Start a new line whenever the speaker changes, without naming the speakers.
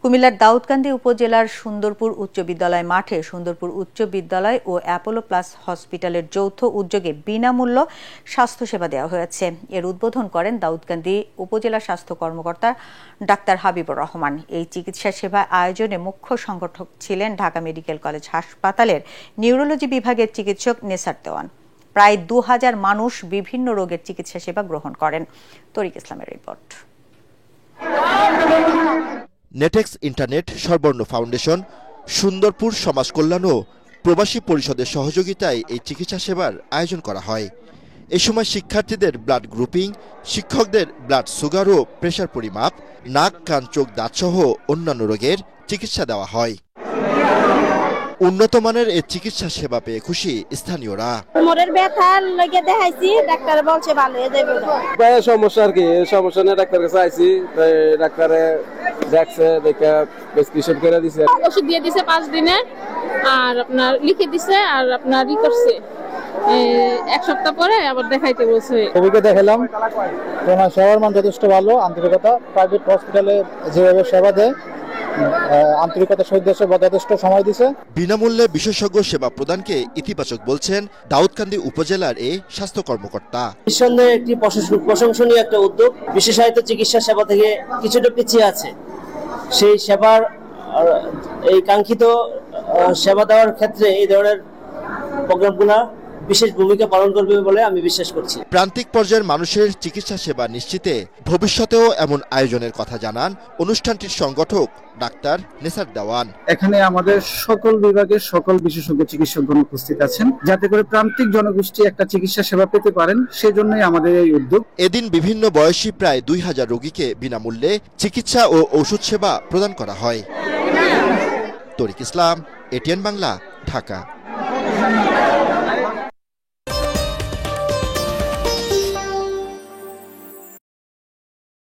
কুমিল্লার দাউদকান্দি উপজেলার সুন্দরপুর উচ্চ বিদ্যালয় মাঠে সুন্দরপুর উচ্চ বিদ্যালয় ও অ্যাপোলো প্লাস হসপিটালের যৌথ উদ্যোগে বিনামূল্য স্বাস্থ্যসেবা দেওয়া হয়েছে। এর উদ্বোধন করেন দাউদকান্দি উপজেলা স্বাস্থ্য কর্মকর্তা ডাক্তার হাবিবুর রহমান। এই চিকিৎসা সেবা আয়োজনে মুখ্য সংগঠক ছিলেন ঢাকা মেডিকেল কলেজ হাসপাতালের নিউরোলজি বিভাগের চিকিৎসক নেসার দেওয়ান। প্রায় ২,০০০ মানুষ বিভিন্ন রোগের চিকিৎসা সেবা গ্রহণ করেন। তরিক ইসলামের রিপোর্ট।
নেটেক্স ইন্টারনেট স্বর্ণবর্ণ ফাউন্ডেশন, সুন্দরপুর সমাজ কল্যাণ ও প্রবাসী পরিষদের সহযোগিতায় এই চিকিৎসা সেবার আয়োজন করা হয়। এ সময় শিক্ষার্থীদের ব্লাড গ্রুপিং, শিক্ষকদের ব্লাড সুগার ও প্রেশার পরিমাপ, নাক কান চোখ দাঁতসহ অন্যান্য রোগের চিকিৎসা দেওয়া হয়। উন্নত মানের এই চিকিৎসা সেবা পেয়ে খুশি স্থানীয়রা।
কোমরের ব্যথা লাগে দেখাইছি, ডাক্তার বলছে ভালো হয়ে যাবে।
প্রায় সমস্যা আর কি, সমস্যা নিয়ে ডাক্তার কাছে আইছি, তাই ডাক্তারে দেখছে, দেখে প্রেসক্রিপশন করে দিছে,
ওষুধ দিয়ে দিছে 5 দিনে, আর আপনার লিখে দিছে, আর আপনার ই করছে 1 সপ্তাহ পরে আবার দেখাইতে বলছে।
রোগীকে দেখালাম, ওনার সেবার মান যথেষ্ট ভালো, আন্তরিকতা। প্রাইভেট হসপিটালে যেভাবে সেবা দেয় আন্তরিকতার সহিত যথেষ্ট সময় দিছে।
বিনামূল্যে বিশেষজ্ঞ সেবা প্রদানকে ইতিবাচক বলছেন দাউদকান্দি উপজেলার এই স্বাস্থ্য কর্মকর্তা।
নিঃসন্দেহে একটি প্রশংসনীয় একটা উদ্যোগ। বিশেষায়িত চিকিৎসা সেবা থেকে কিছুটা পিছিয়ে আছে, সেই সেবার এই কাঙ্ক্ষিত সেবা দেওয়ার ক্ষেত্রে এই ধরনের প্রোগ্রামগুলো বিশেষ ভূমিকা পালন করবে বলে আমি বিশ্বাস করছি।
প্রান্তিক পর্যায়ের মানুষের চিকিৎসা সেবা নিশ্চিতে ভবিষ্যতেও এমন আয়োজনের কথা জানান অনুষ্ঠানটির সংগঠক ডাক্তার নেসার দেওয়ান।
এখানে আমাদের সকল বিভাগের সকল বিশেষজ্ঞ চিকিৎসকগণ উপস্থিত আছেন, যাতে করে প্রান্তিক জনগোষ্ঠী একটা চিকিৎসা সেবা পেতে পারেন, সেজন্যই আমাদের এই উদ্যোগ।
এদিন বিভিন্ন বয়সী প্রায় ২,০০০ রোগীকে বিনামূল্যে চিকিৎসা ও ঔষধ সেবা প্রদান করা হয়। তরিক ইসলাম, এটিএন বাংলা, ঢাকা।